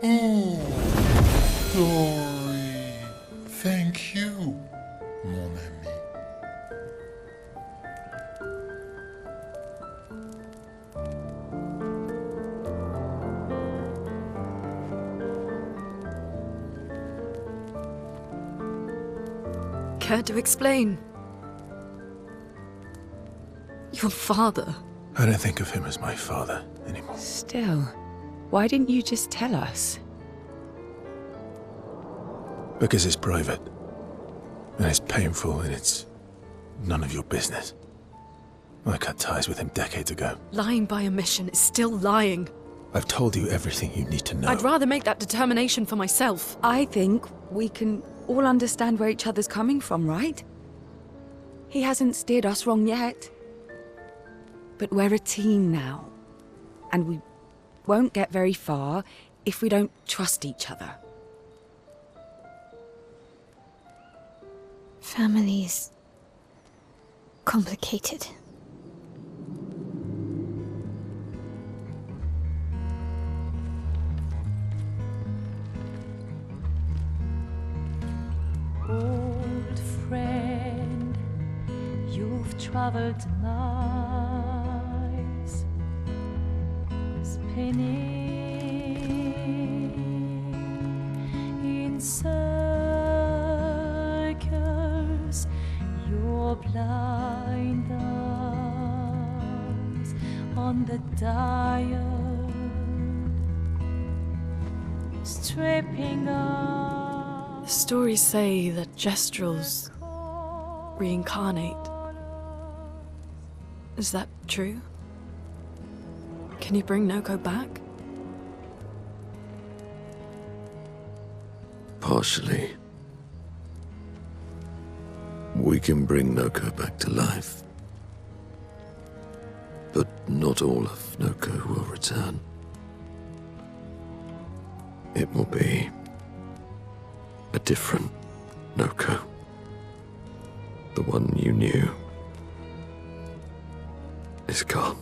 Oh, glory. Thank you, mon ami. Care to explain? Your father. I don't think of him as my father anymore. Still, why didn't you just tell us? Because it's private. And it's painful and it's none of your business. I cut ties with him decades ago. Lying by omission is still lying. I've told you everything you need to know. I'd rather make that determination for myself. I think we can all understand where each other's coming from, right? He hasn't steered us wrong yet. But we're a team now. And we won't get very far if we don't trust each other. Family's complicated. Old friend, you've traveled miles, spinning in circles, your blind eyes on the dial, stripping off. The stories say that Gestrels reincarnate. Is that true? Can you bring Noko back? Partially. We can bring Noko back to life. But not all of Noko will return. It will be a different Noko. The one you knew is gone.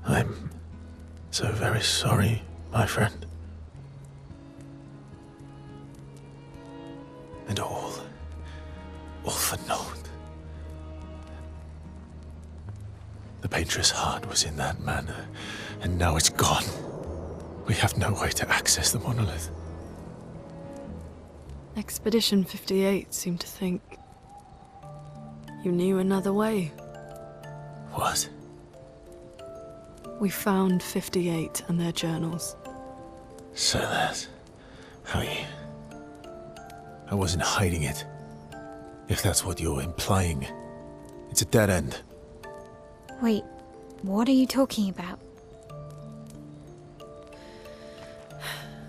I'm so very sorry, my friend. And all for naught. The Painter's heart was in that manor, and now it's gone. We have no way to access the monolith. Expedition 58 seemed to think you knew another way. What? We found 58 and their journals. So that's how you... I wasn't hiding it. If that's what you're implying. It's a dead end. Wait, what are you talking about?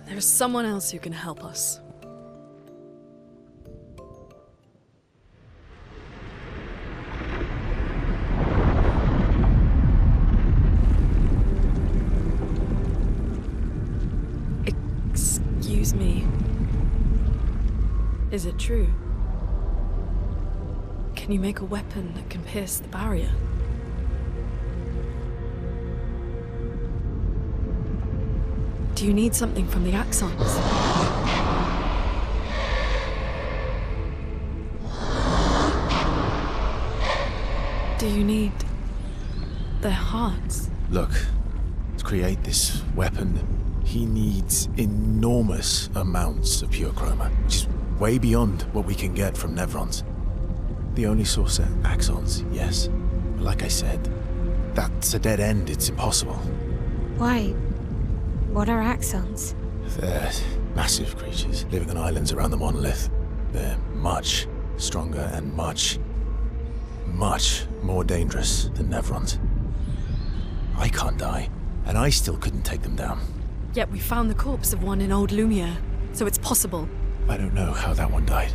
There's someone else who can help us. Excuse me. Is it true? Can you make a weapon that can pierce the barrier? Do you need something from the Axons? Do you need their hearts? Look, to create this weapon, he needs enormous amounts of pure chroma, which is way beyond what we can get from Nevrons. The only source are Axons, yes. But like I said, that's a dead end, it's impossible. Why? What are Axons? They're massive creatures living on islands around the monolith. They're much stronger and much more dangerous than Nevrons. I can't die, and I still couldn't take them down. Yet we found the corpse of one in Old Lumiere, so it's possible. I don't know how that one died.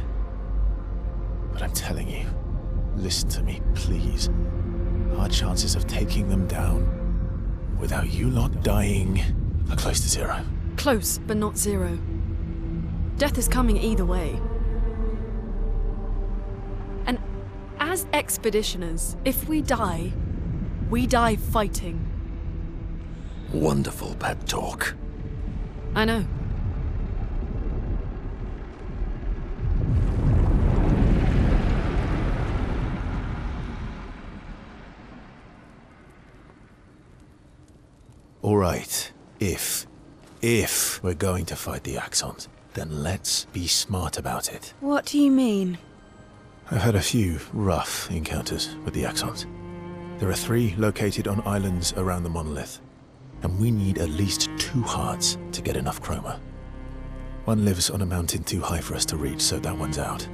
But I'm telling you, listen to me, please. Our chances of taking them down without you lot dying are close to zero. Close, but not zero. Death is coming either way. And As expeditioners, if we die fighting. Wonderful pep talk. I know. All right, if we're going to fight the Axons, then let's be smart about it. What do you mean? I've had a few rough encounters with the Axons. There are 3 located on islands around the monolith, and we need at least 2 hearts to get enough chroma. One lives on a mountain too high for us to reach, so that one's out.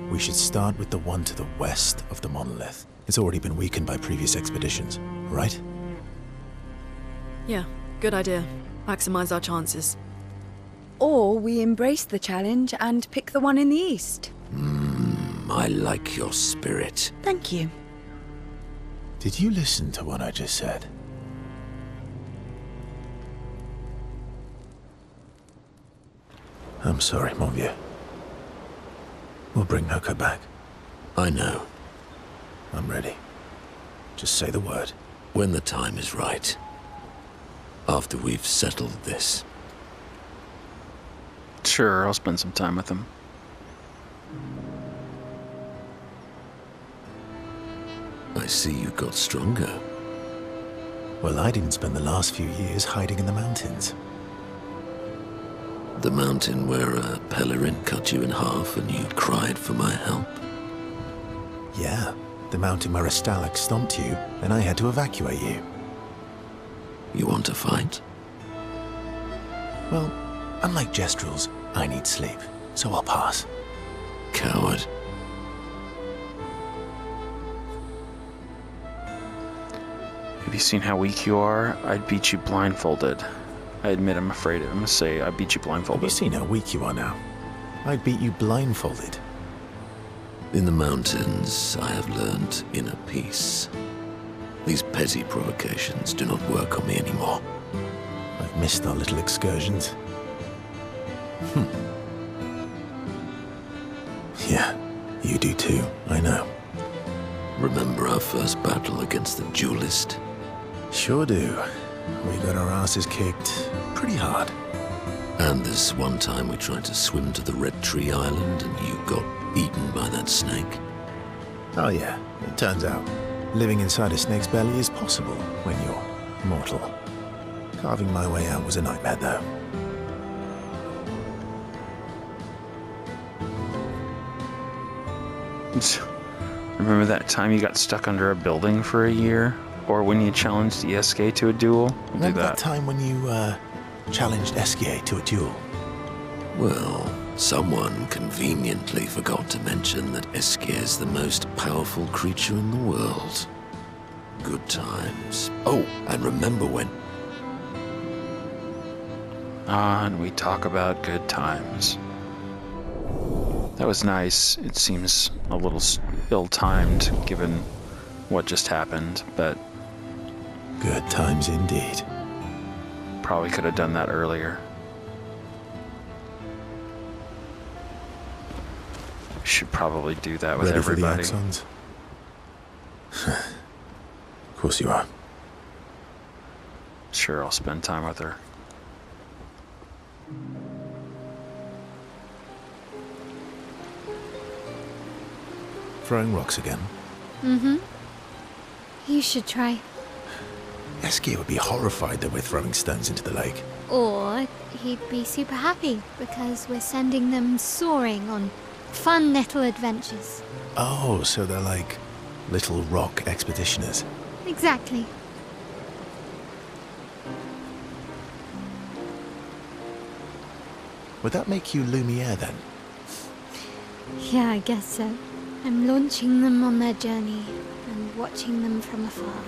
We should start with the one to the west of the monolith. It's already been weakened by previous expeditions, right? Yeah, good idea. Maximize our chances. Or we embrace the challenge and pick the one in the east. I like your spirit. Thank you. Did you listen to what I just said? I'm sorry, mon vieux. We'll bring Noko back. I know. I'm ready. Just say the word. When the time is right. After we've settled this. Sure, I'll spend some time with him. I see you got stronger. Well, I didn't spend the last few years hiding in the mountains. The mountain where a Pelerin cut you in half and you cried for my help. Yeah, the mountain where a Stalag stomped you and I had to evacuate you. You want to fight? Well, unlike Jestrels, I need sleep, so I'll pass. Coward. Have you seen how weak you are? I'd beat you blindfolded. I admit I'm afraid. I'm gonna say I beat you blindfolded. Have you seen how weak you are now? I'd beat you blindfolded. In the mountains, I have learned inner peace. These petty provocations do not work on me anymore. I've missed our little excursions. Yeah, you do too, I know. Remember our first battle against the duelist? Sure do. We got our asses kicked pretty hard. And this one time we tried to swim to the Red Tree Island and you got eaten by that snake? Oh yeah, it turns out living inside a snake's belly is possible when you're mortal. Carving my way out was a nightmare though. Remember that time you got stuck under a building for a year? Or when you challenged the SK to a duel? We'll Remember do that time when you challenged SK to a duel? Well, someone conveniently forgot to mention that Eskier is the most powerful creature in the world. Good times. Oh, and remember when... And we talk about good times. That was nice. It seems a little ill-timed given what just happened, but... Good times indeed. Probably could have done that earlier. Should probably do that with Ready everybody. for the Axons? Of course you are. Sure, I'll spend time with her. Throwing rocks again? Mm-hmm. You should try. Eskier would be horrified that we're throwing stones into the lake. Or he'd be super happy because we're sending them soaring on fun little adventures. Oh, so they're like little rock expeditioners. Exactly. Would that make you Lumiere then? Yeah, I guess so. I'm launching them on their journey and watching them from afar.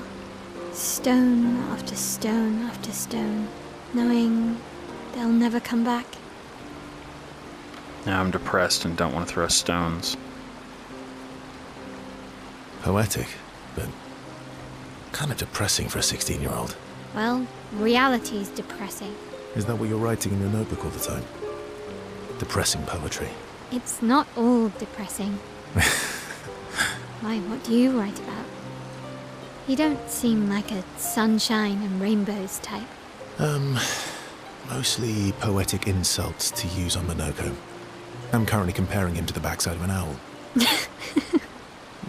Stone after stone after stone, knowing they'll never come back. Now I'm depressed and don't want to throw stones. Poetic, but kind of depressing for a 16-year-old. Well, reality's depressing. Is that what you're writing in your notebook all the time? Depressing poetry. It's not all depressing. Why, what do you write about? You don't seem like a sunshine and rainbows type. Mostly poetic insults to use on Monoko. I'm currently comparing him to the backside of an owl.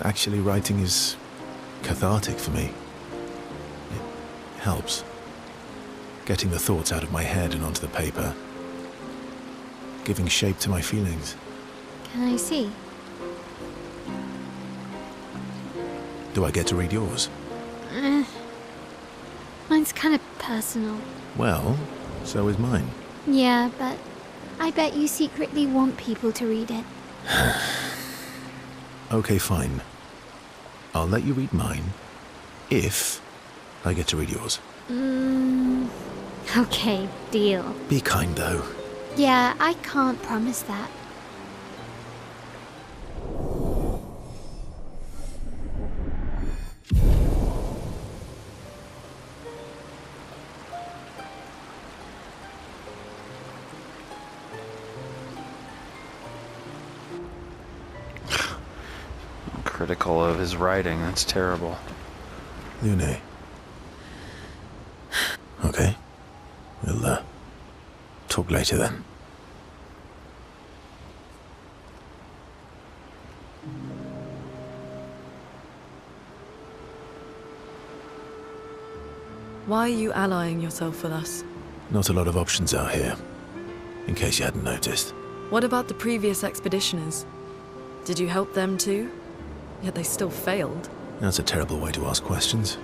Actually, writing is cathartic for me. It helps. Getting the thoughts out of my head and onto the paper. Giving shape to my feelings. Can I see? Do I get to read yours? Mine's kind of personal. Well, so is mine. Yeah, but I bet you secretly want people to read it. Okay, fine. I'll let you read mine, if I get to read yours. Okay, deal. Be kind, though. Yeah, I can't promise that. Critical of his writing, that's terrible. Lune. Okay. We'll, talk later then. Why are you allying yourself with us? Not a lot of options out here, in case you hadn't noticed. What about the previous expeditioners? Did you help them too? Yet they still failed. That's a terrible way to ask questions.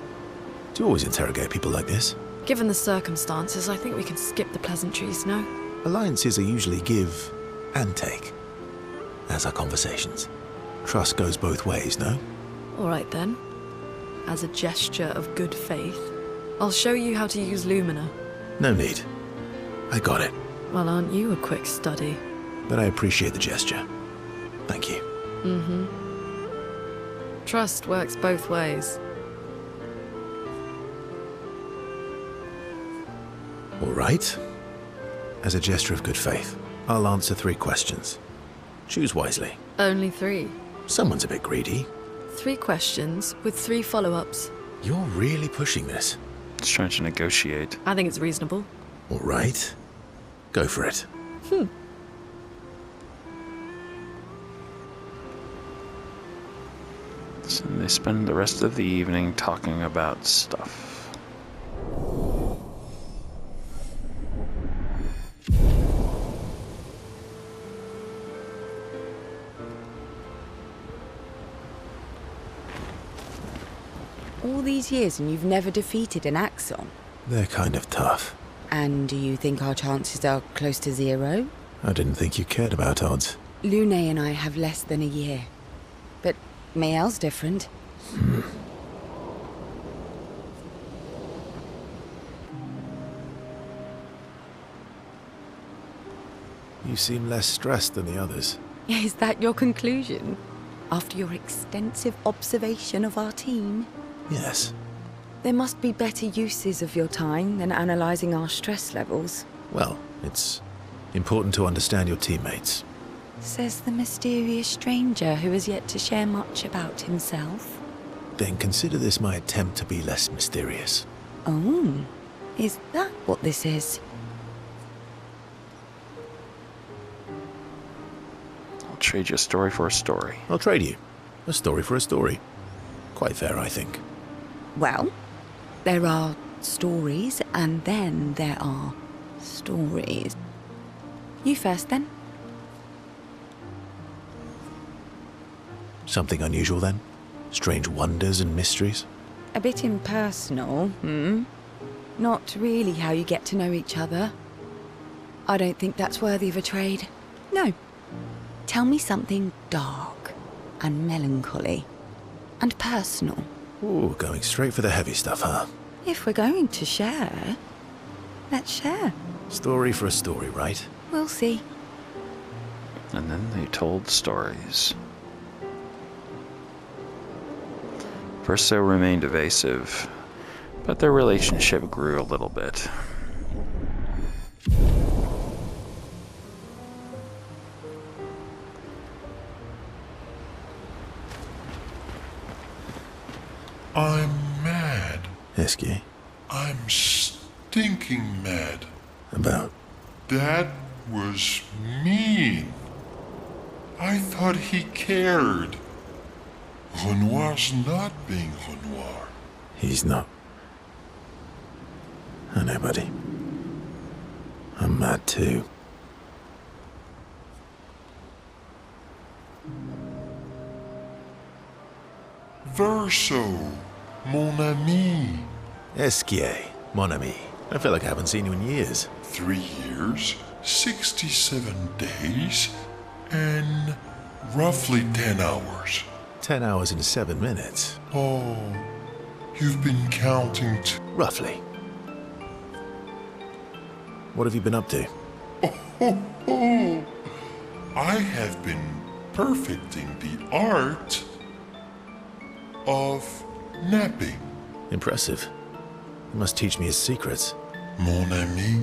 Do you always interrogate people like this? Given the circumstances, I think we can skip the pleasantries, no? Alliances are usually give and take, as are conversations. Trust goes both ways, no? All right then. As a gesture of good faith, I'll show you how to use Lumina. No need. I got it. Well, aren't you a quick study? But I appreciate the gesture. Thank you. Trust works both ways. All right. As a gesture of good faith, I'll answer 3 questions. Choose wisely. Only 3. Someone's a bit greedy. 3 questions with 3 follow-ups. You're really pushing this. He's trying to negotiate. I think it's reasonable. All right. Go for it. So they spend the rest of the evening talking about stuff. All these years and you've never defeated an Axon? They're kind of tough. And do you think our chances are close to 0? I didn't think you cared about odds. Lune and I have less than a year. But Mael's different. You seem less stressed than the others. Is that your conclusion? After your extensive observation of our team? Yes. There must be better uses of your time than analysing our stress levels. Well, it's important to understand your teammates. Says the mysterious stranger who has yet to share much about himself. Then consider this my attempt to be less mysterious. Oh, is that what this is? I'll trade you a story for a story. I'll trade you. A story for a story. Quite fair, I think. Well, there are stories, and then there are stories. You first, then. Something unusual, then? Strange wonders and mysteries? A bit impersonal, Not really how you get to know each other. I don't think that's worthy of a trade. No. Tell me something dark and melancholy and personal. Ooh, going straight for the heavy stuff, huh? If we're going to share, let's share. Story for a story, right? We'll see. And then they told stories. Verso remained evasive, but their relationship grew a little bit. I'm mad. Esky, I'm stinking mad. about... That was mean. I thought he cared. Renoir's not being Renoir. He's not. I know, buddy. I'm mad too. Verso, mon ami. Esquier, mon ami. I feel like I haven't seen you in years. 3 years, 67 days, and roughly 10 hours. 10 hours and 7 minutes. Oh, you've been counting Roughly. What have you been up to? Oh, I have been perfecting the art of napping. Impressive. You must teach me his secrets. Mon ami,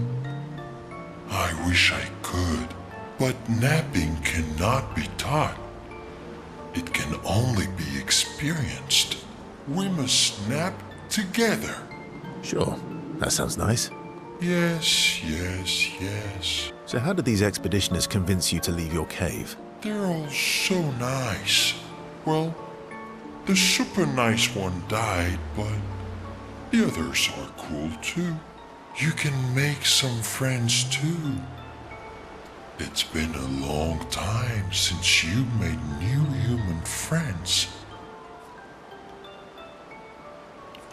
I wish I could, but napping cannot be taught. It can only be experienced. We must nap together. Sure, that sounds nice. Yes, yes, yes. So how did these expeditioners convince you to leave your cave? They're all so nice. Well, the super nice one died, but the others are cool too. You can make some friends too. It's been a long time since you made new human friends.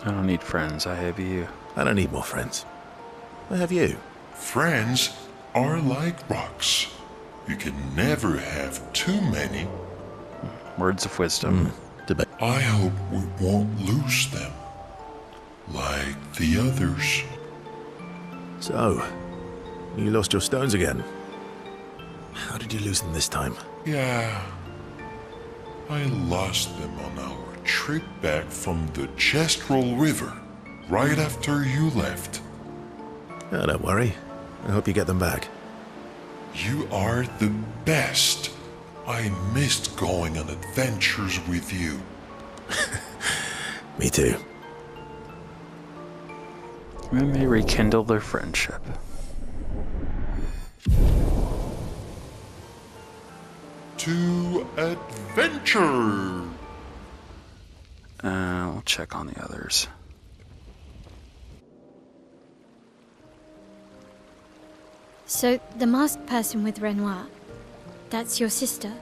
I don't need friends, I have you. I don't need more friends. I have you. Friends are like rocks. You can never have too many. Words of wisdom. Debate. I hope we won't lose them. Like the others. So, you lost your stones again. How did you lose them this time? Yeah. I lost them on our trip back from the Chestrel River, right after you left. Oh, don't worry. I hope you get them back. You are the best. I missed going on adventures with you. Me too. We may rekindle their friendship. To adventure! We'll check on the others. So, the masked person with Renoir, that's your sister?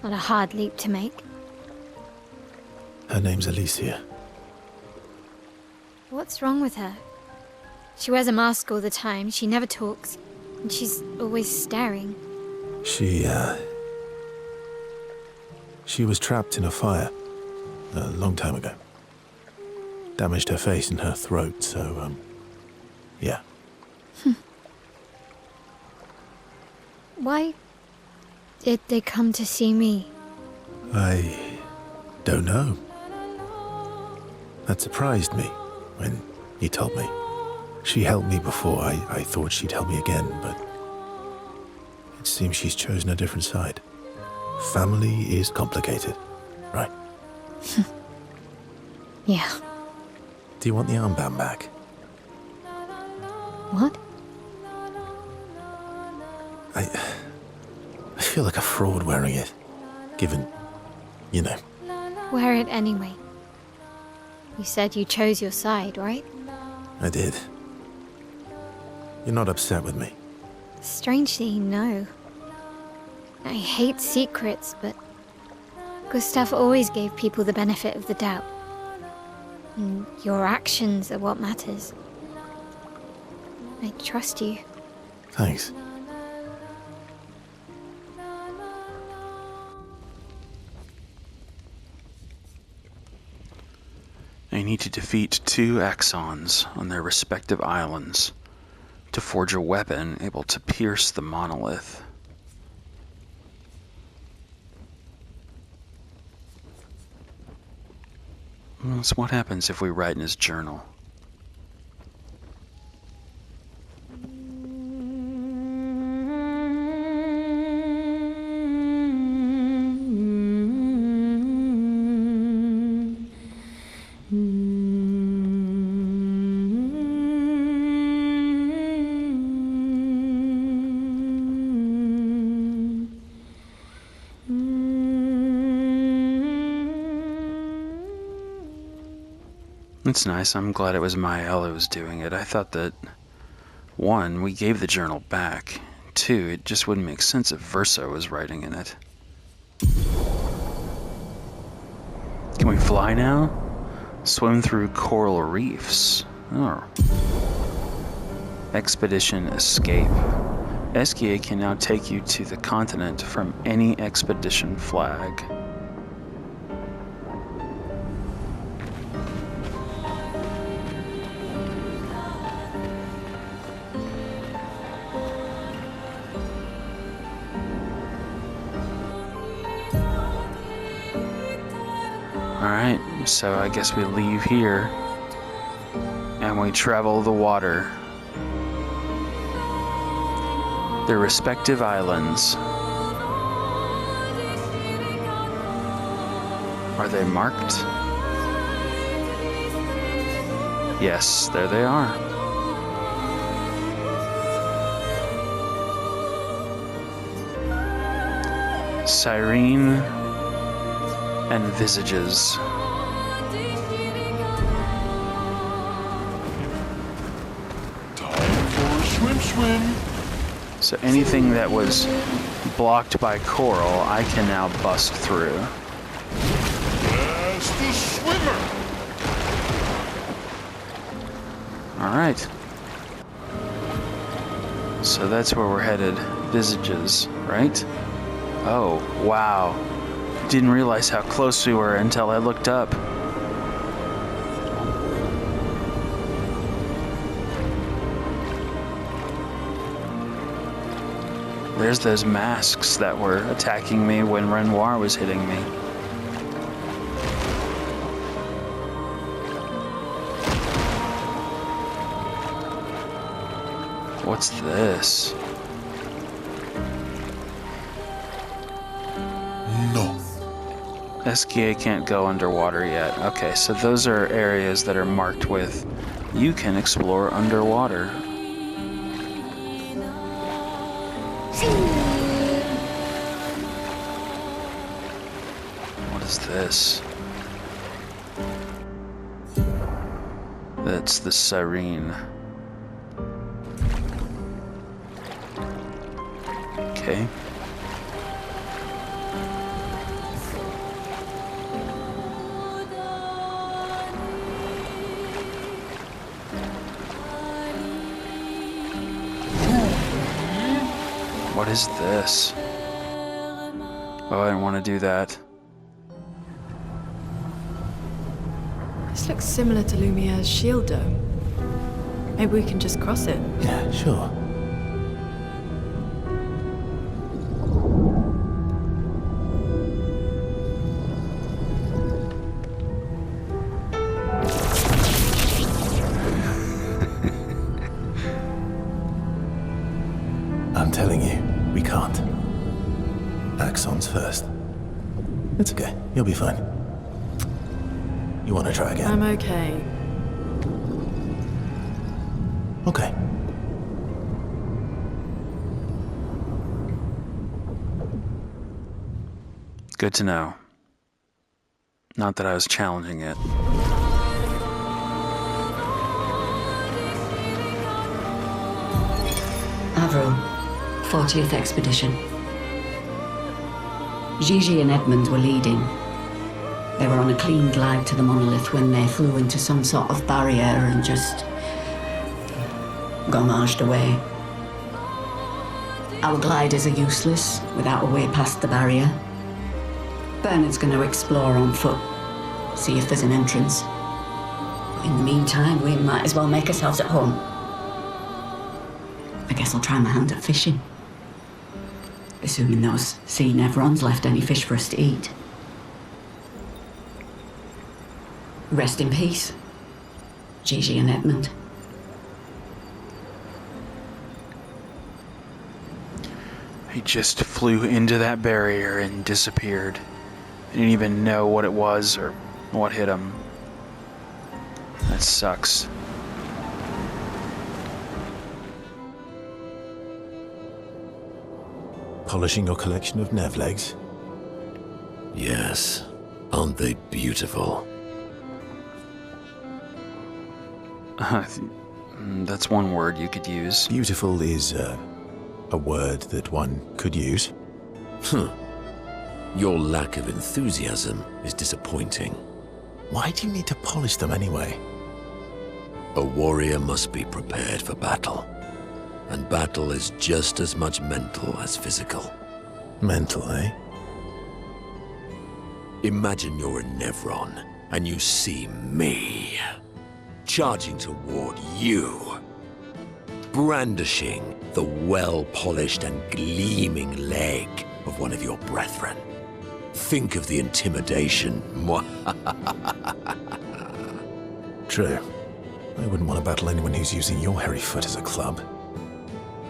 What a hard leap to make. Her name's Alicia. What's wrong with her? She wears a mask all the time, she never talks, and she's always staring. She was trapped in a fire a long time ago. Damaged her face and her throat, so, yeah. Why did they come to see me? I don't know. That surprised me when you told me. She helped me before. I thought she'd help me again, but it seems she's chosen a different side. Family is complicated, right? Yeah. Do you want the armband back? What? I feel like a fraud wearing it, given, you know. Wear it anyway. You said you chose your side, right? I did. You're not upset with me. Strangely, no. I hate secrets, but Gustav always gave people the benefit of the doubt. And your actions are what matters. I trust you. Thanks. They need to defeat 2 Axons on their respective islands to forge a weapon able to pierce the monolith. Well, so what happens if we write in his journal? It's nice. I'm glad it was Mael who was doing it. I thought that, 1, we gave the journal back. 2, it just wouldn't make sense if Verso was writing in it. Can we fly now? Swim through coral reefs. Oh. Expedition escape. Esquier can now take you to the continent from any expedition flag. Alright, so I guess we leave here and we travel the water. Their respective islands. Are they marked? Yes, there they are. Cyrene and Visages. Time for a swim. So anything that was blocked by coral, I can now bust through. As the swimmer. Alright. So that's where we're headed. Visages, right? Oh, wow. Didn't realize how close we were until I looked up. There's those masks that were attacking me when Renoir was hitting me. What's this? No. Esquier can't go underwater yet. Okay, so those are areas that are marked with you can explore underwater. What is this? That's the Cyrene. Okay. What is this? Oh, I didn't want to do that. This looks similar to Lumiere's shield dome. Maybe we can just cross it. Yeah, sure. I'm telling you, we can't. Axon's first. It's okay. You'll be fine. You want to try again? I'm okay. Okay. Good to know. Not that I was challenging it. Avril, 40th Expedition. Gigi and Edmund were leading. They were on a clean glide to the monolith when they flew into some sort of barrier and just gomaged away. Our gliders are useless without a way past the barrier. Bernard's going to explore on foot, see if there's an entrance. But in the meantime, we might as well make ourselves at home. I guess I'll try my hand at fishing. Assuming those sea Nevrons left any fish for us to eat. Rest in peace, Gigi and Edmund. He just flew into that barrier and disappeared. I didn't even know what it was or what hit him. That sucks. Polishing your collection of Nev legs? Yes. Aren't they beautiful? That's one word you could use. Beautiful is a word that one could use. Your lack of enthusiasm is disappointing. Why do you need to polish them anyway? A warrior must be prepared for battle. And battle is just as much mental as physical. Mental, eh? Imagine you're a Nevron, and you see me, charging toward you, brandishing the well-polished and gleaming leg of one of your brethren. Think of the intimidation. True. I wouldn't want to battle anyone who's using your hairy foot as a club.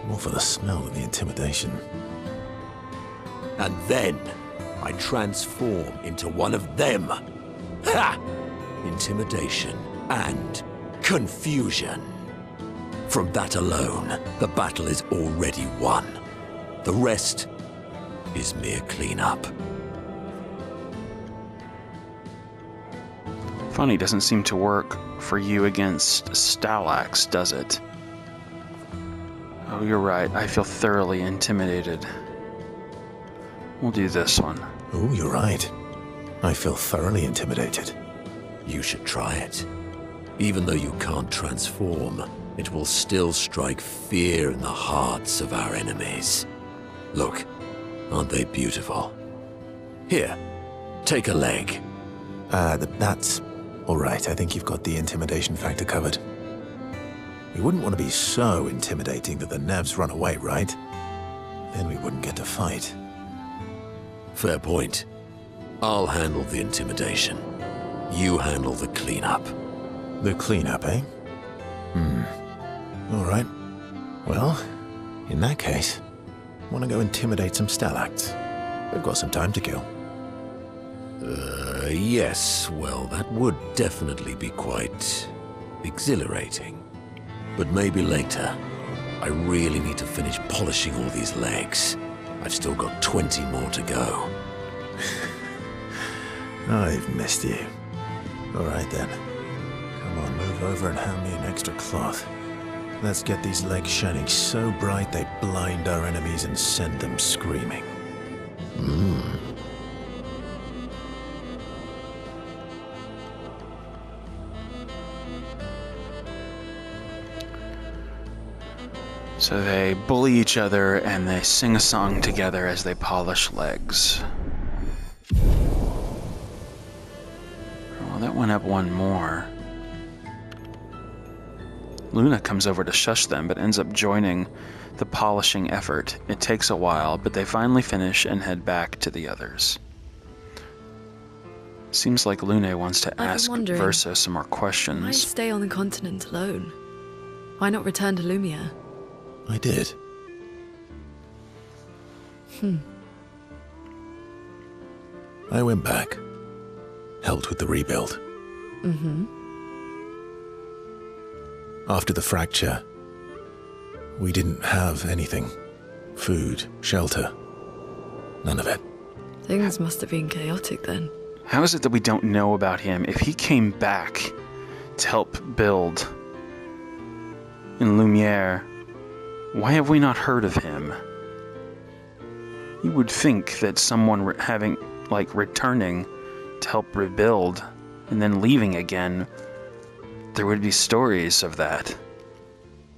More for the smell than the intimidation. And then I transform into one of them. Ha! Intimidation and confusion. From that alone, the battle is already won. The rest is mere cleanup. Funny doesn't seem to work for you against Stalax, does it? Oh, you're right. I feel thoroughly intimidated. We'll do this one. Oh, you're right. I feel thoroughly intimidated. You should try it. Even though you can't transform, it will still strike fear in the hearts of our enemies. Look, aren't they beautiful? Here, take a leg. That's all right. I think you've got the intimidation factor covered. We wouldn't want to be so intimidating that the Nevs run away, right? Then we wouldn't get to fight. Fair point. I'll handle the intimidation. You handle the cleanup. The cleanup, eh? All right. Well, in that case, want to go intimidate some Stalax? We've got some time to kill. Yes. Well, that would definitely be quite exhilarating. But maybe later. I really need to finish polishing all these legs. I've still got 20 more to go. I've missed you. All right then. Come on, move over and hand me an extra cloth. Let's get these legs shining so bright they blind our enemies and send them screaming. So they bully each other and they sing a song together as they polish legs. Well, that went up one more. Luna comes over to shush them, but ends up joining the polishing effort. It takes a while, but they finally finish and head back to the others. Seems like Luna wants to ask Verso some more questions. Why stay on the continent alone? Why not return to Lumia? I did. I went back. Helped with the rebuild. After the fracture, we didn't have anything. Food, shelter. None of it. Things must have been chaotic then. How is it that we don't know about him? If he came back to help build in Lumiere, why have we not heard of him? You would think that someone returning to help rebuild and then leaving again, there would be stories of that.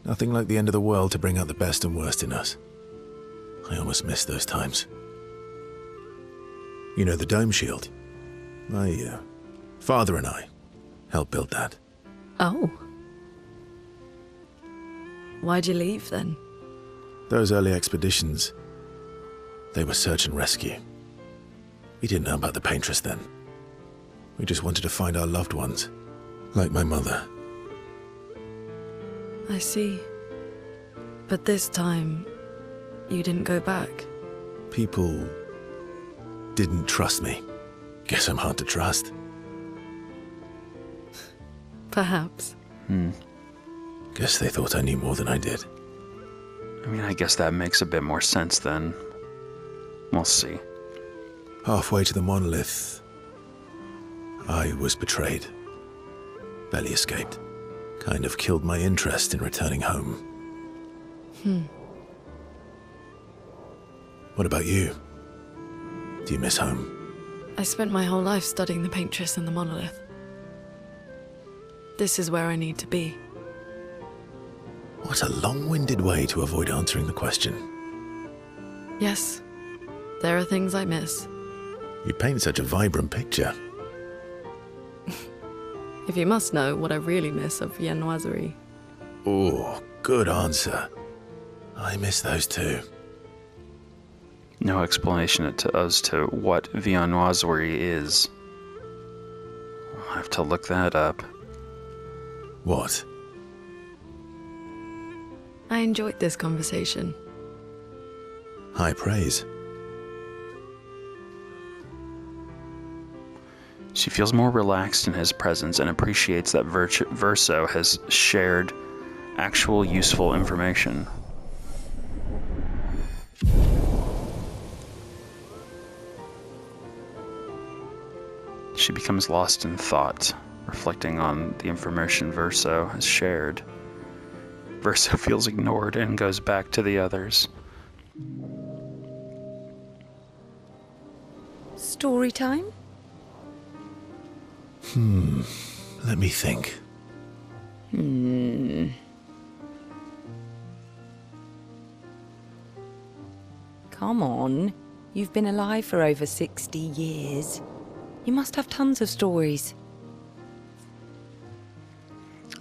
Nothing like the end of the world to bring out the best and worst in us. I almost miss those times. You know the dome shield? My father and I helped build that. Oh. Why'd you leave then? Those early expeditions, they were search and rescue. We didn't know about the Paintress then. We just wanted to find our loved ones, like my mother. I see. But this time, you didn't go back. People didn't trust me. Guess I'm hard to trust. Perhaps. Guess they thought I knew more than I did. I mean, I guess that makes a bit more sense then. We'll see. Halfway to the monolith, I was betrayed. Barely escaped. Kind of killed my interest in returning home. What about you? Do you miss home? I spent my whole life studying the paintress and the monolith. This is where I need to be. What a long-winded way to avoid answering the question. Yes, there are things I miss. You paint such a vibrant picture. If you must know what I really miss of viennoiserie. Oh, good answer. I miss those too. No explanation as to what viennoiserie is. I'll have to look that up. What? I enjoyed this conversation. High praise. She feels more relaxed in his presence and appreciates that Verso has shared actual useful information. She becomes lost in thought, reflecting on the information Verso has shared. Verso feels ignored and goes back to the others. Story time? Let me think. Come on. You've been alive for over 60 years. You must have tons of stories.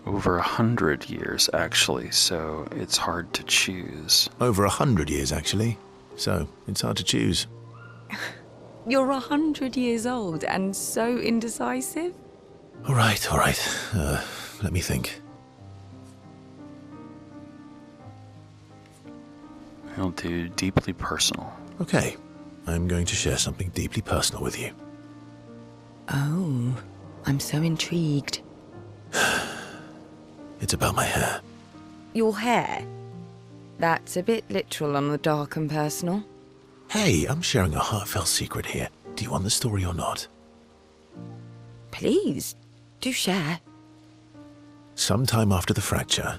Over 100 years, actually, so it's hard to choose. Over 100 years, actually. So, it's hard to choose. You're 100 years old and so indecisive? All right. Let me think. He'll do deeply personal. Okay. I'm going to share something deeply personal with you. Oh, I'm so intrigued. It's about my hair. Your hair? That's a bit literal on the dark and personal. Hey, I'm sharing a heartfelt secret here. Do you want the story or not? Please, do share. Sometime after the fracture,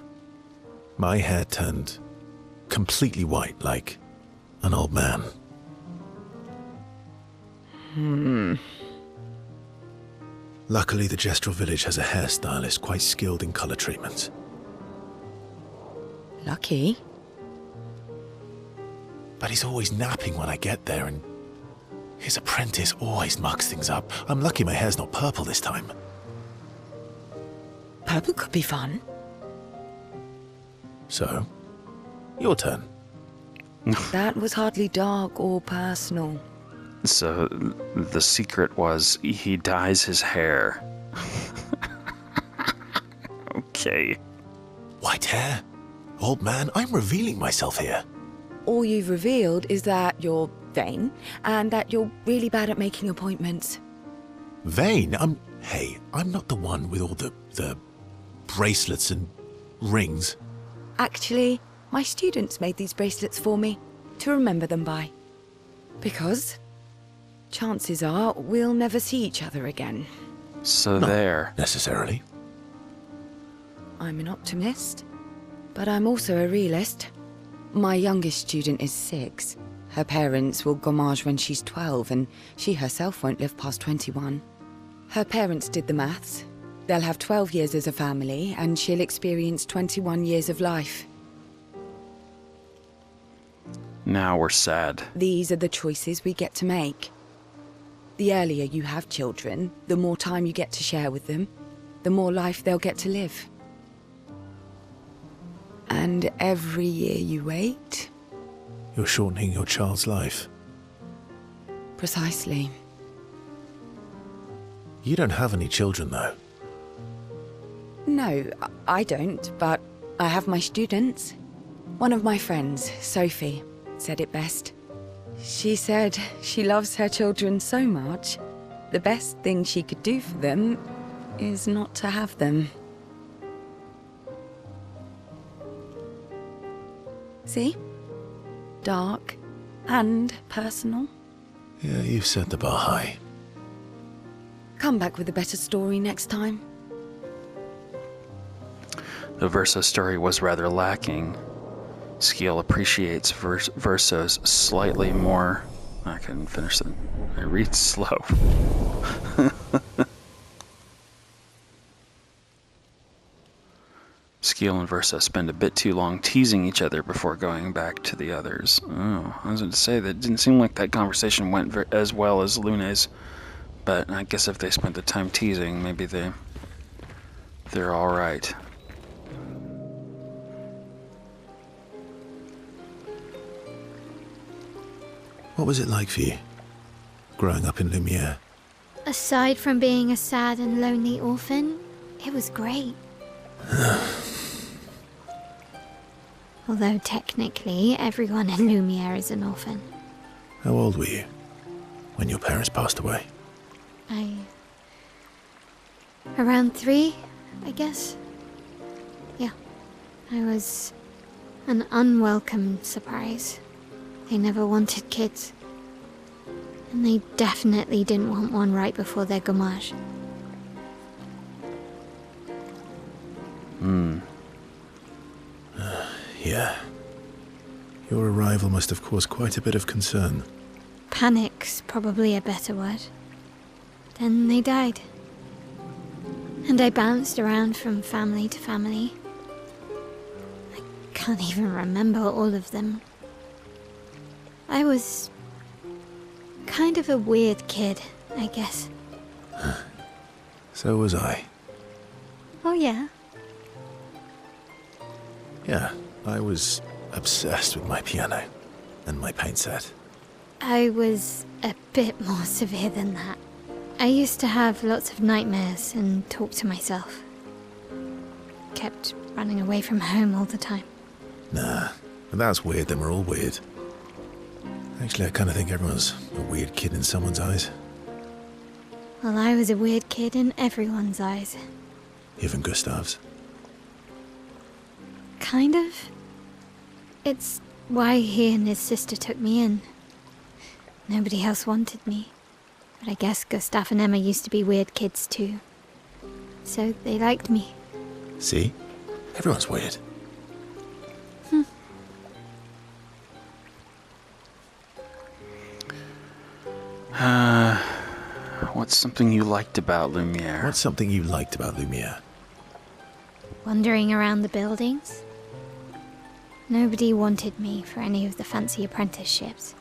my hair turned completely white, like an old man. Luckily, the Gestural village has a hairstylist quite skilled in color treatments. Lucky. But he's always napping when I get there, and his apprentice always mucks things up. I'm lucky my hair's not purple this time. Purple could be fun. So, your turn. That was hardly dark or personal. So the secret was he dyes his hair. Okay. White hair? Old man, I'm revealing myself here. All you've revealed is that you're vain and that you're really bad at making appointments. Vain? Hey, I'm not the one with all the bracelets and rings. Actually, my students made these bracelets for me to remember them by. Because chances are we'll never see each other again. So Not there. necessarily. I'm an optimist, but I'm also a realist. My youngest student is 6. Her parents will gommage when she's 12, and she herself won't live past 21. Her parents did the maths. They'll have 12 years as a family, and she'll experience 21 years of life. Now we're sad. These are the choices we get to make. The earlier you have children, the more time you get to share with them, the more life they'll get to live. And every year you wait... You're shortening your child's life. Precisely. You don't have any children, though. No, I don't, but I have my students. One of my friends, Sophie, said it best. She said she loves her children so much, the best thing she could do for them is not to have them. See? Dark and personal. Yeah, you've set the bar high. Come back with a better story next time. The Verso's story was rather lacking. Skill appreciates Verso's slightly more... I couldn't finish that. I read slow. Skill and Verso spend a bit too long teasing each other before going back to the others. Oh, I was going to say that didn't seem like that conversation went as well as Lune's, but I guess if they spent the time teasing, maybe they're all right. What was it like for you, growing up in Lumiere? Aside from being a sad and lonely orphan, it was great. Although technically, everyone in Lumiere is an orphan. How old were you when your parents passed away? Around 3, I guess. Yeah. I was an unwelcome surprise. They never wanted kids. And they definitely didn't want one right before their gommage. Yeah. Your arrival must have caused quite a bit of concern. Panic's probably a better word. Then they died. And I bounced around from family to family. I can't even remember all of them. I was kind of a weird kid, I guess. So was I. Oh yeah? Yeah, I was obsessed with my piano and my paint set. I was a bit more severe than that. I used to have lots of nightmares and talk to myself. Kept running away from home all the time. Nah, but that's weird, then we're all weird. Actually, I kind of think everyone's a weird kid in someone's eyes. Well, I was a weird kid in everyone's eyes. Even Gustav's. Kind of. It's why he and his sister took me in. Nobody else wanted me. But I guess Gustav and Emma used to be weird kids too. So they liked me. See? Everyone's weird. What's something you liked about Lumiere? What's something you liked about Lumiere? Wandering around the buildings. Nobody wanted me for any of the fancy apprenticeships.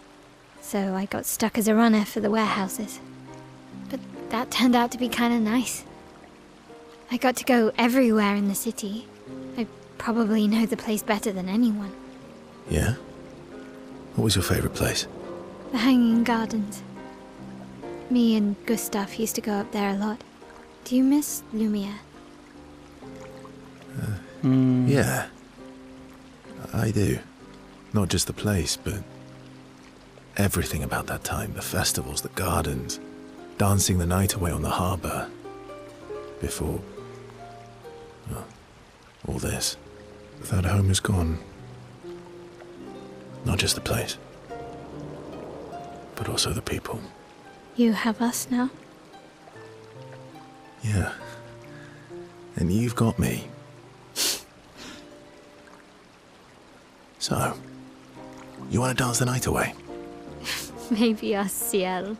So I got stuck as a runner for the warehouses. But that turned out to be kind of nice. I got to go everywhere in the city. I probably know the place better than anyone. Yeah? What was your favorite place? The Hanging Gardens. Me and Gustav used to go up there a lot. Do you miss Lumiere? Yeah. I do. Not just the place, but everything about that time. The festivals, the gardens, dancing the night away on the harbour. Before... well, all this. That home is gone. Not just the place, but also the people. You have us now? Yeah. And you've got me. So, you want to dance the night away? Maybe us, Ciel.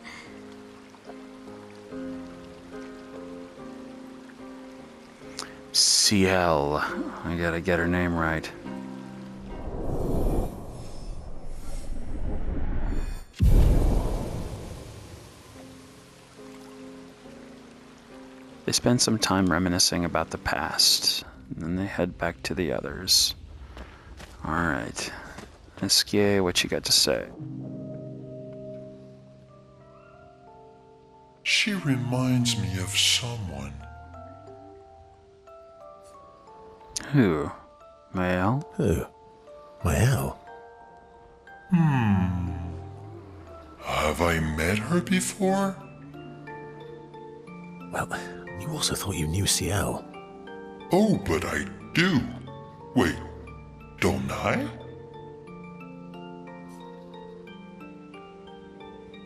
Ciel. I gotta get her name right. They spend some time reminiscing about the past, and then they head back to the others. Alright. Esquier, what you got to say? She reminds me of someone. Who? Mael? Who? Mael? Have I met her before? Well, you also thought you knew Ciel. Oh, but I do. Wait, don't I?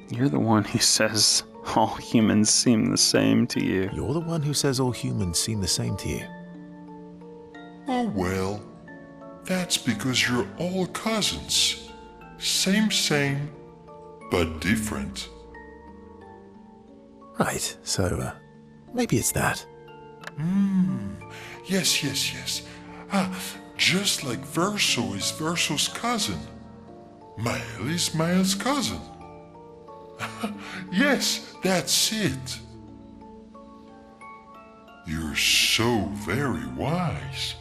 You're the one who says all humans seem the same to you. You're the one who says all humans seem the same to you. Oh well, that's because you're all cousins. Same, but different. Right, so, maybe it's that. Yes. Just like Verso is Verso's cousin. Mael is Mael's cousin. Yes, that's it. You're so very wise.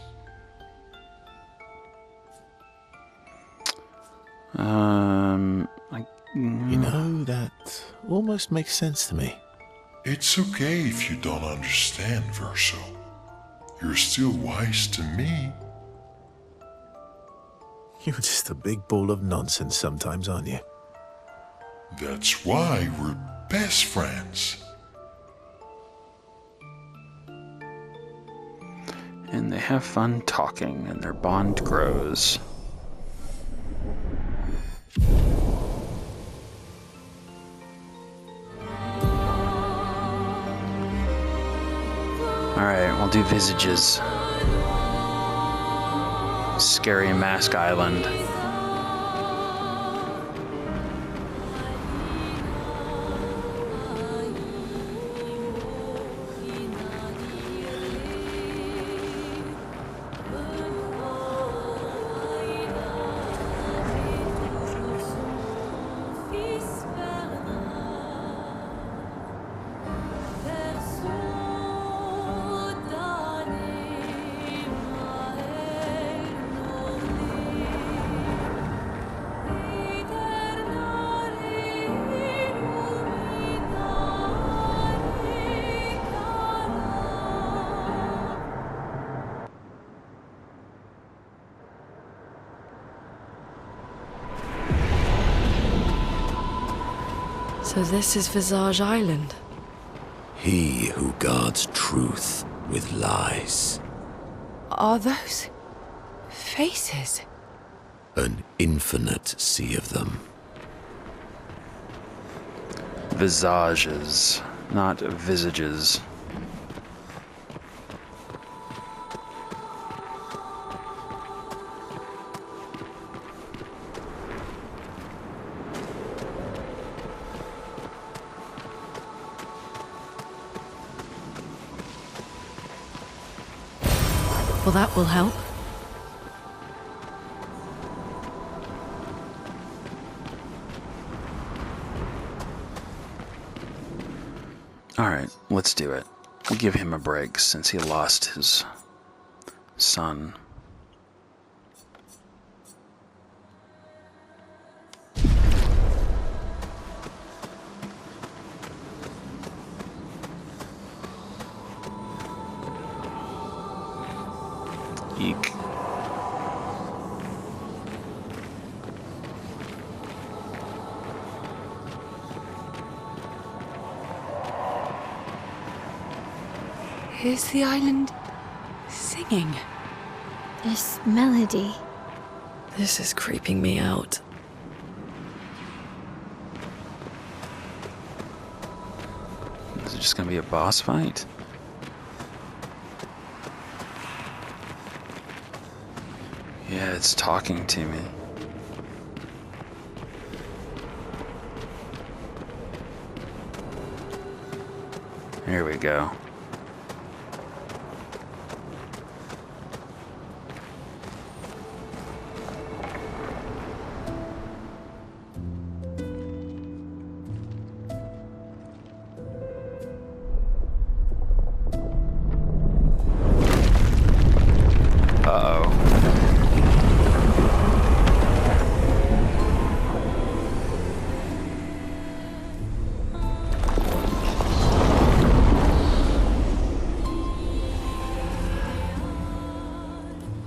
You know, that almost makes sense to me. It's okay if you don't understand, Verso. You're still wise to me. You're just a big ball of nonsense sometimes, aren't you? That's why we're best friends. And they have fun talking, and their bond grows. Alright, we'll do Visages. Scary Mask Island. So this is Visage Island. He who guards truth with lies. Are those faces? An infinite sea of them. Visages, not visages. Well, that will help. Alright, let's do it. We'll give him a break since he lost his son. Eek. Is the island singing? This melody. This is creeping me out. Is it just gonna be a boss fight? Yeah, it's talking to me. Here we go. Uh-oh.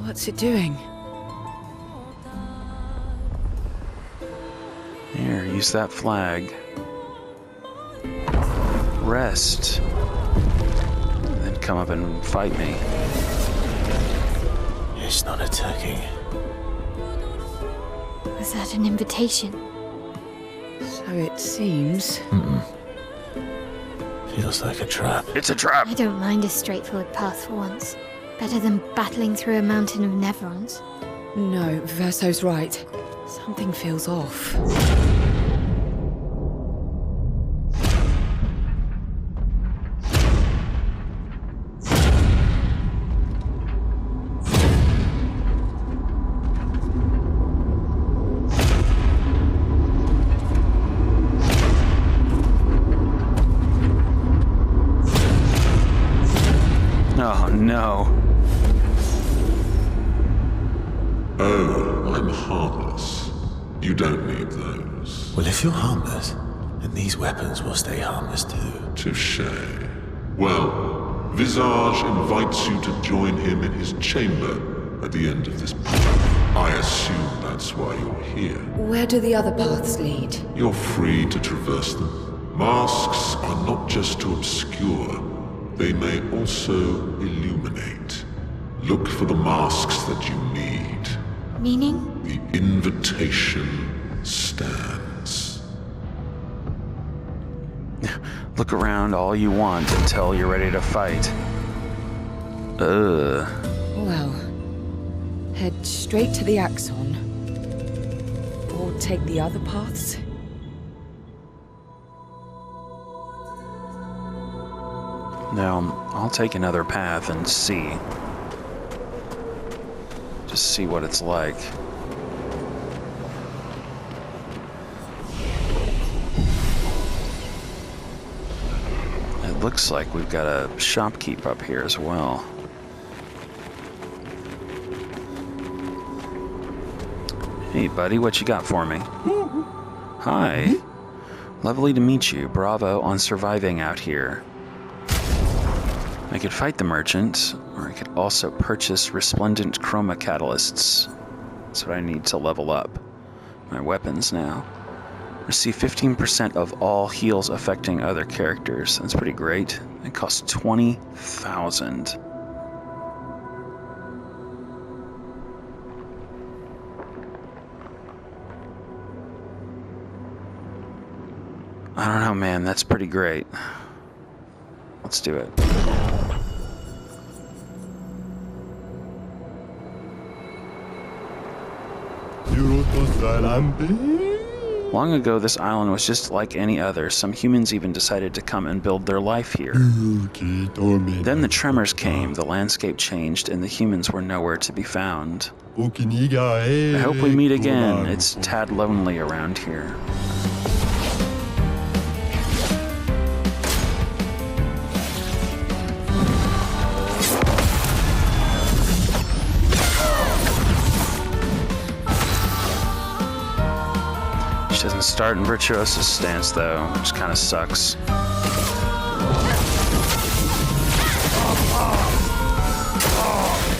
What's it doing? Here, use that flag. Rest. Then come up and fight me. It's not attacking. Was that an invitation? So it seems. Feels like a trap. It's a trap! I don't mind a straightforward path for once. Better than battling through a mountain of Nevrons. No, Verso's right. Something feels off. Oh no. Oh, I'm harmless. You don't need those. Well, if you're harmless, then these weapons will stay harmless too. Touché. Well, Visage invites you to join him in his chamber at the end of this path. I assume that's why you're here. Where do the other paths lead? You're free to traverse them. Masks are not just to obscure. They may also illuminate. Look for the masks that you need. Meaning? The invitation stands. Look around all you want until you're ready to fight. Well, head straight to the Axon. Or take the other paths. Now, I'll take another path and see. Just see what it's like. It looks like we've got a shopkeep up here as well. Hey buddy, what you got for me? Hi. Lovely to meet you. Bravo on surviving out here. I could fight the merchant, or I could also purchase resplendent chroma catalysts. That's what I need to level up my weapons now. Receive 15% of all heals affecting other characters. That's pretty great. It costs 20,000. I don't know, man. That's pretty great. Let's do it. Long ago, this island was just like any other. Some humans even decided to come and build their life here. Then the tremors came, the landscape changed, and the humans were nowhere to be found. I hope we meet again. It's a tad lonely around here. She doesn't start in Virtuoso's stance though, which kind of sucks.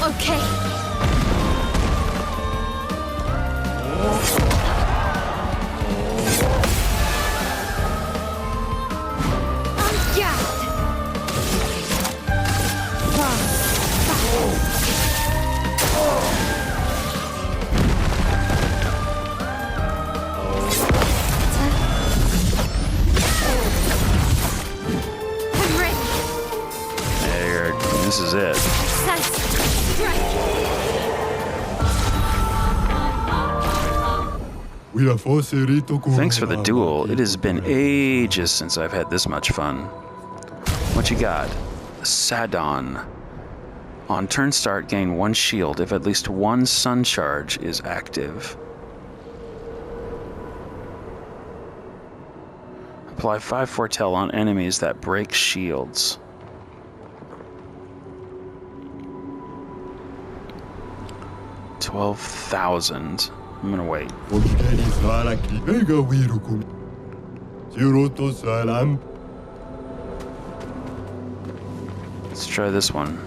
Okay. This is it. Thanks for the duel. It has been ages since I've had this much fun. What you got? Sadon. On turn start, gain 1 shield if at least 1 sun charge is active. Apply 5 foretell on enemies that break shields. $12,000. I'm gonna wait. Let's try this one.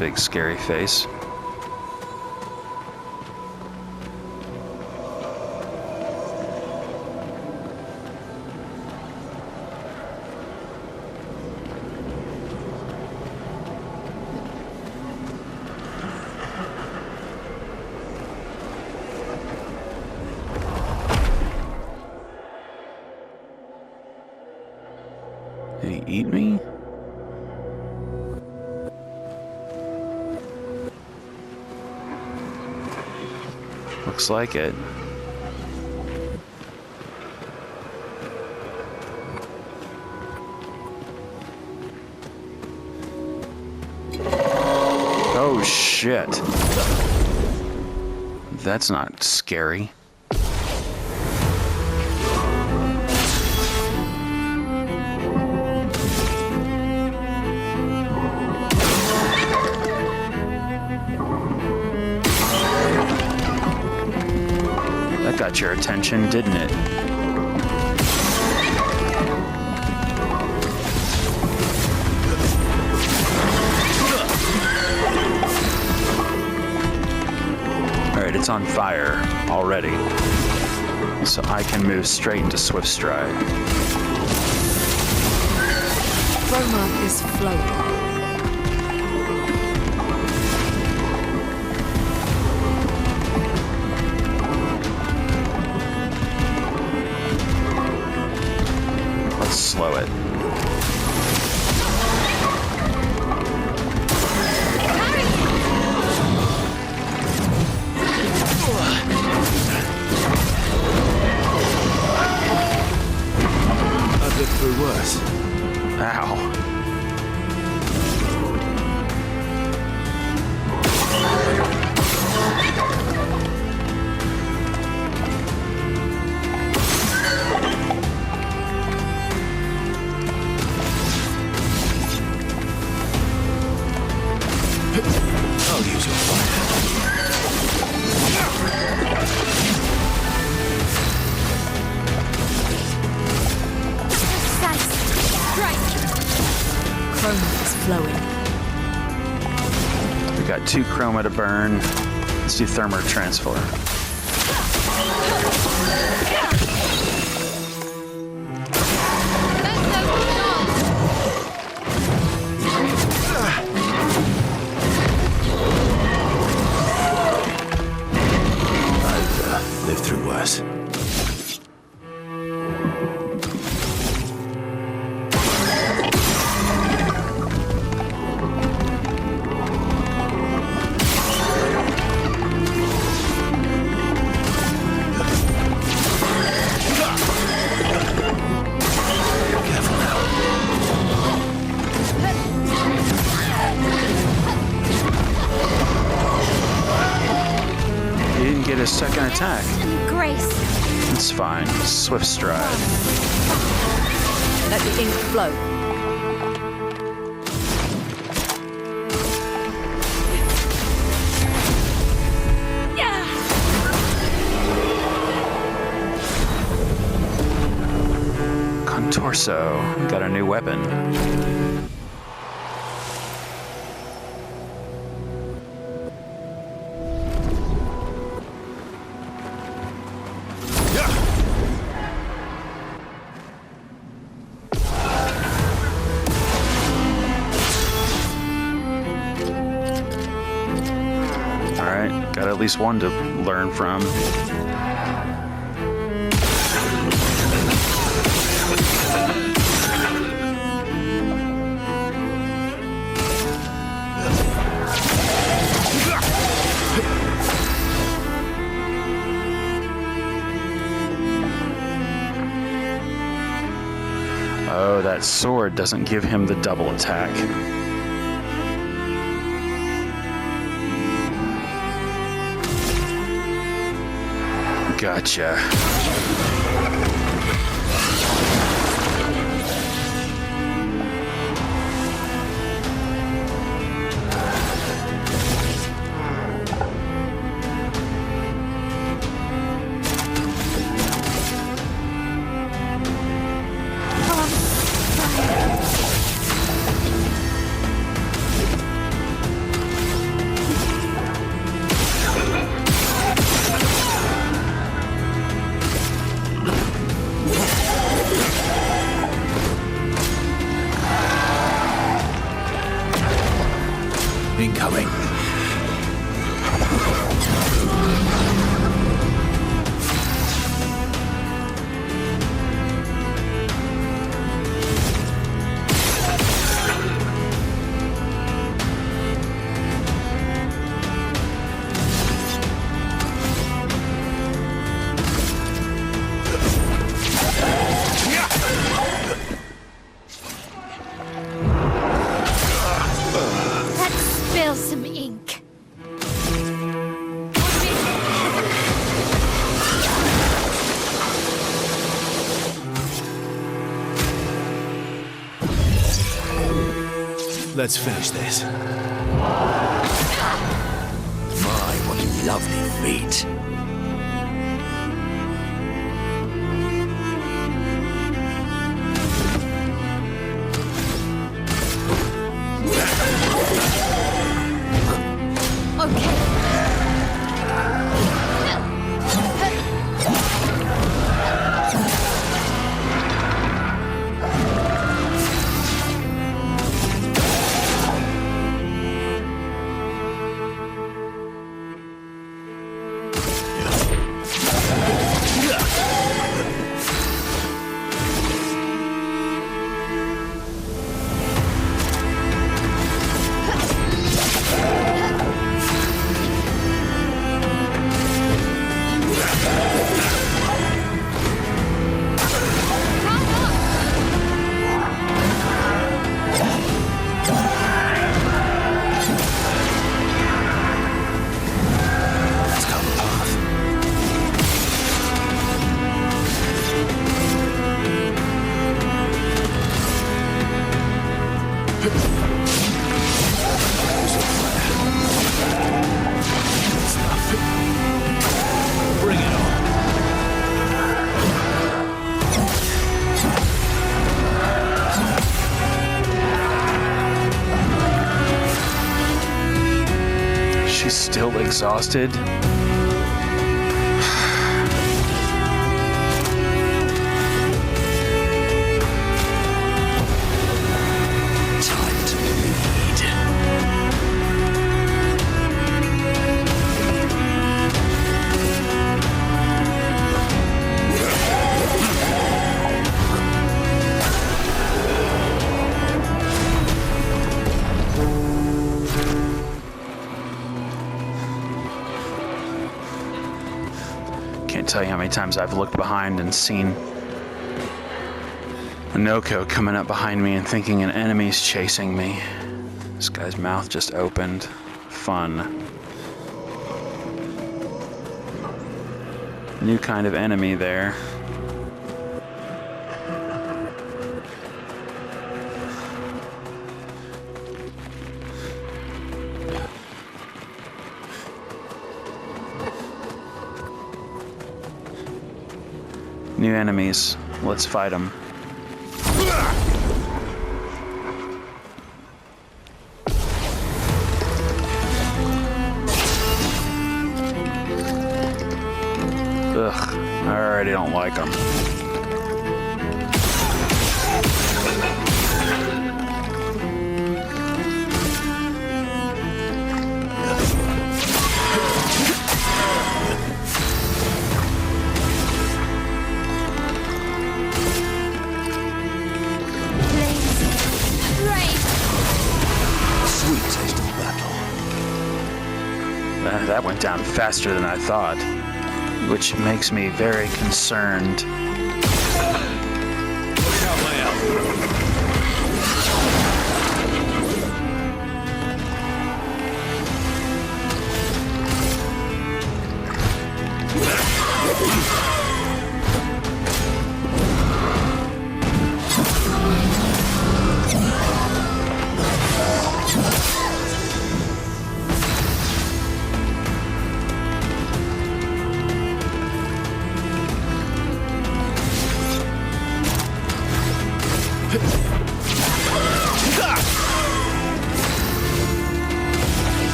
big scary face. Did he eat me? Looks like it. Oh shit. That's not scary. That got your attention, didn't it? Alright, it's on fire already. So I can move straight into Swift Stride. Chroma is flowing. Let's slow it. I've lived through worse. Ow. I'll use your fire. Chroma is flowing. We got 2 chroma to burn. Let's do thermal transfer. I've lived through worse. He didn't get his second attack. Grace. It's fine. Swift Stride. Let the ink flow. Contorso. Got a new weapon. Alright, got at least one to learn from. Oh, that sword doesn't give him the double attack. Gotcha. Let's finish this. My, what lovely feet. Still exhausted. Time to bleed. Can't tell you how many times I've looked behind and seen Onoko coming up behind me and thinking an enemy's chasing me. This guy's mouth just opened. Fun. New kind of enemy there. New enemies. Let's fight them. Ugh, I already don't like them. Sweet taste of battle. That went down faster than I thought, which makes me very concerned.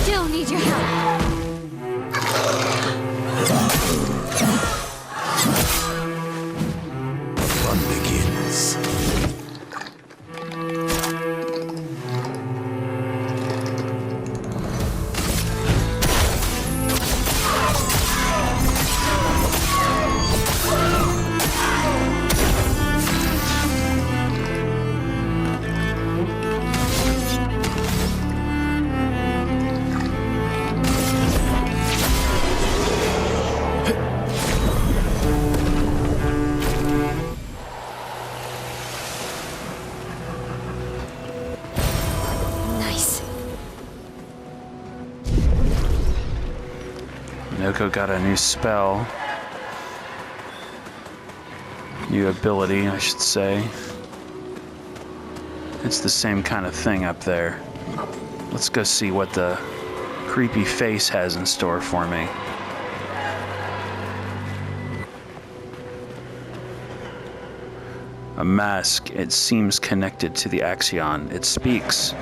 Still need your help. Fun begins. also got a new spell. New ability, I should say. It's the same kind of thing up there. Let's go see what the creepy face has in store for me. A mask, it seems connected to the Axion. It speaks.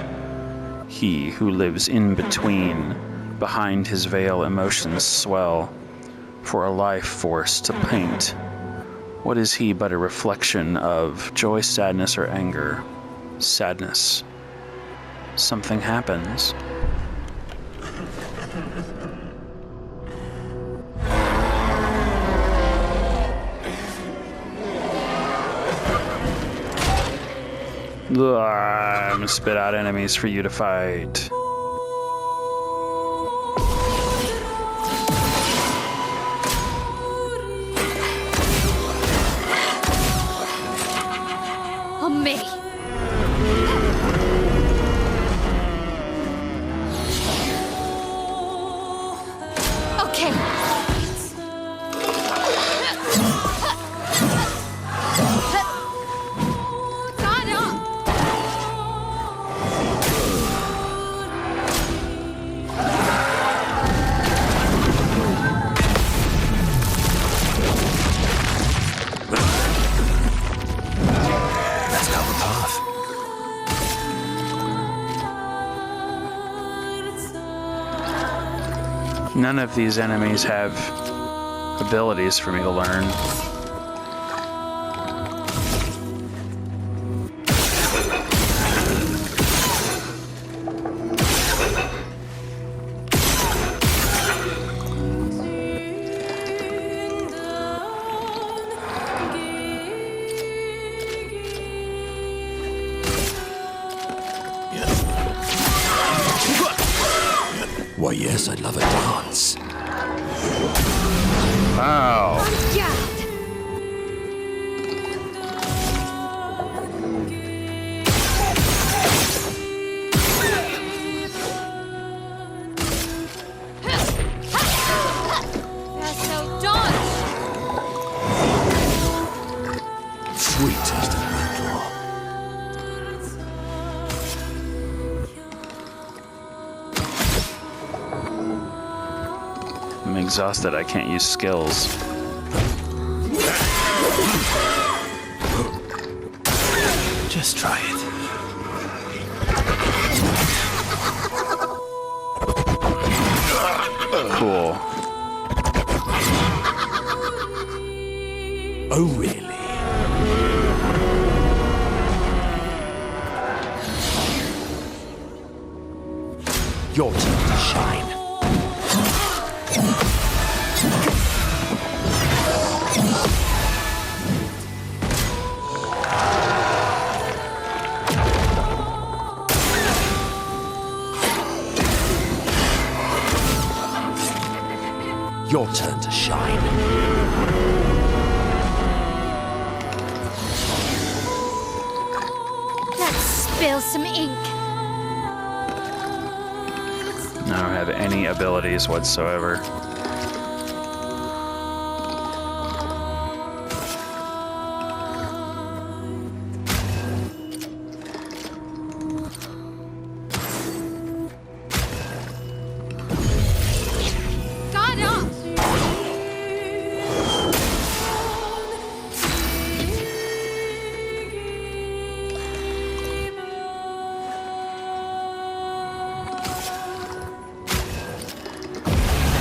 He who lives in between, behind his veil emotions swell, for a life force to paint. What is he but a reflection of joy, sadness, or anger? Sadness. Something happens. I'm gonna spit out enemies for you to fight. On me. Okay. Got up. Let's cut the path. None of these enemies have abilities for me to learn. Why, yes, I'd love a dance. Wow. Yeah. They're so dodge. Sweet taste of battle. I'm exhausted. I can't use skills. Just try it. Cool. Oh, really? Your turn to shine. Your turn to shine. Let's spill some ink. I don't have any abilities whatsoever. Got up.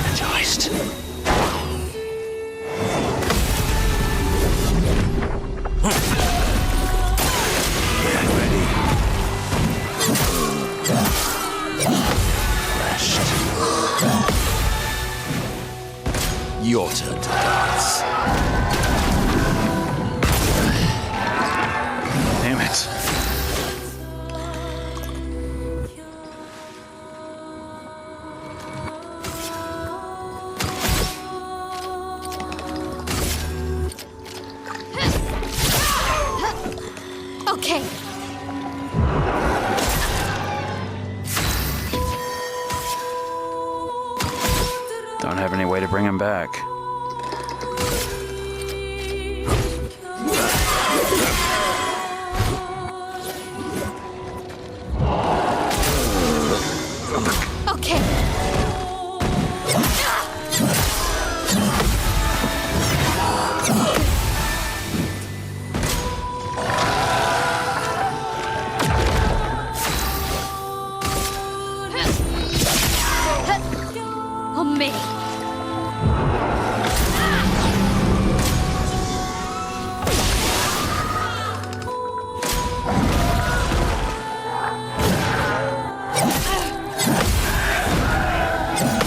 Energized. Get ready. Refreshed. Your turn to dance. Damn it. Okay. Don't have any way to bring him back. Okay. On me.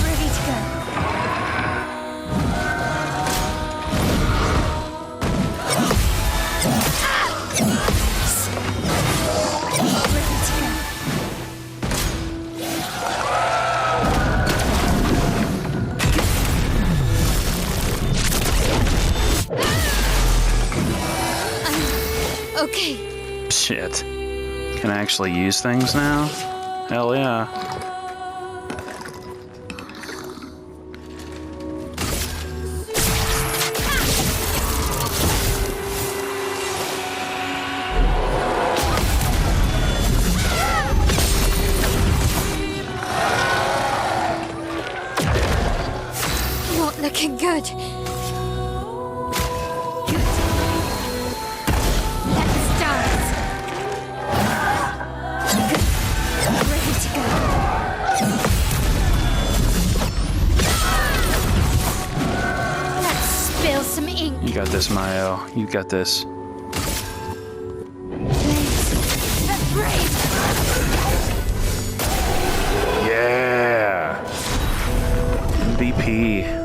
Ready to go. Ready to go. Okay. Shit. Can I actually use things now? Hell yeah. Not looking good. Let's start. Ready to go. Let's spill some ink. You got this, Mayo. You got this. Brave. Yeah. MVP.